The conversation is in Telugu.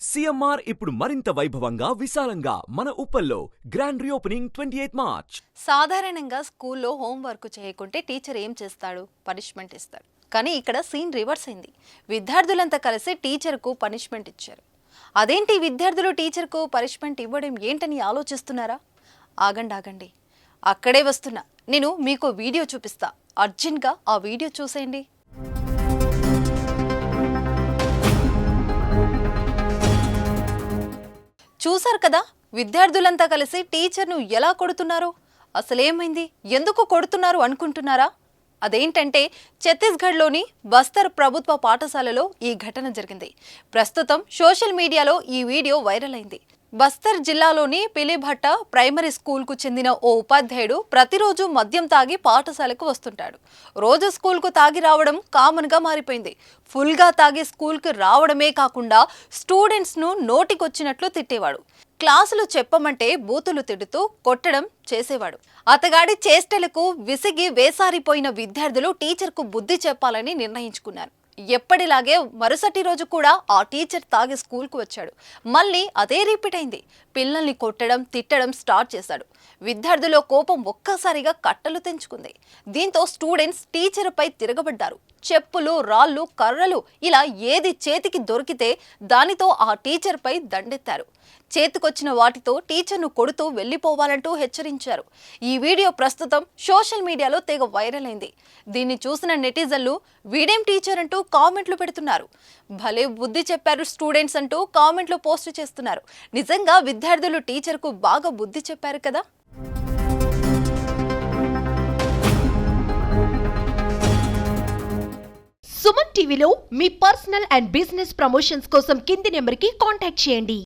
సీఎంఆర్ ఇప్పుడు మరింత వైభవంగా విశాలంగా మన ఉప్పల్లో గ్రాండ్ రీఓపెనింగ్ 28 మార్చ్. సాధారణంగా స్కూల్లో హోంవర్క్ చేయకుంటే టీచర్ ఏం చేస్తాడు? పనిష్మెంట్ ఇస్తాడు. కానీ ఇక్కడ సీన్ రివర్స్ అయింది. విద్యార్థులంతా కలిసి టీచర్కు పనిష్మెంట్ ఇచ్చారు. అదేంటి విద్యార్థులు టీచర్కు పనిష్మెంట్ ఇవ్వడం ఏంటని ఆలోచిస్తున్నారా? ఆగండి, అక్కడే వస్తున్నా. నేను మీకు వీడియో చూపిస్తా. అర్జెంట్గా ఆ వీడియో చూసేయండి. చూశారు కదా, విద్యార్థులంతా కలిసి టీచర్ను ఎలా కొడుతున్నారు? అసలేమైంది, ఎందుకు కొడుతున్నారు అనుకుంటున్నారా? అదేంటంటే ఛత్తీస్గఢ్లోని బస్తర్ ప్రభుత్వ పాఠశాలలో ఈ ఘటన జరిగింది. ప్రస్తుతం సోషల్ మీడియాలో ఈ వీడియో వైరల్ అయింది. బస్తర్ జిల్లాలోని పిలిభట్ట ప్రైమరీ స్కూల్కు చెందిన ఓ ఉపాధ్యాయుడు ప్రతిరోజు మద్యం తాగి పాఠశాలకు వస్తుంటాడు. రోజు స్కూల్కు తాగి రావడం కామన్గా మారిపోయింది. ఫుల్గా తాగి స్కూల్కి రావడమే కాకుండా స్టూడెంట్స్ను నోటికొచ్చినట్లు తిట్టేవాడు. క్లాసులు చెప్పమంటే బూతులు తిడుతూ కొట్టడం చేసేవాడు. అతగాడి చేష్టలకు విసిగి వేసారిపోయిన విద్యార్థులు టీచర్కు బుద్ధి చెప్పాలని నిర్ణయించుకున్నారు. ఎప్పటిలాగే మరుసటి రోజు కూడా ఆ టీచర్ తాగి స్కూల్కు వచ్చాడు. మళ్ళీ అదే రిపీట్ అయింది. పిల్లల్ని కొట్టడం, తిట్టడం స్టార్ట్ చేశాడు. విద్యార్థుల కోపం ఒక్కసారిగా కట్టలు తెంచుకుంది. దీంతో స్టూడెంట్స్ టీచర్పై తిరగబడ్డారు. చెప్పులు, రాళ్ళు, కర్రలు ఇలా ఏది చేతికి దొరికితే దానితో ఆ టీచర్పై దండెత్తారు. చేతికొచ్చిన వాటితో టీచర్ను కొడుతూ వెళ్లిపోవాలంటూ హెచ్చరించారు. ఈ వీడియో ప్రస్తుతం సోషల్ మీడియాలో తెగ వైరల్ అయింది. దీన్ని చూసిన నెటిజన్లు వీడేం టీచర్ అంటూ కామెంట్లు పెడుతున్నారు. భలే బుద్ధి చెప్పారు స్టూడెంట్స్ అంటూ కామెంట్లు పోస్ట్ చేస్తున్నారు. నిజంగా విద్యార్థులు టీచర్కు బాగా బుద్ధి చెప్పారు కదా. సుమన్ టీవీలో మీ పర్సనల్ అండ్ బిజినెస్ ప్రమోషన్స్ కోసం కింది నెంబర్కి కాంటాక్ట్ చేయండి.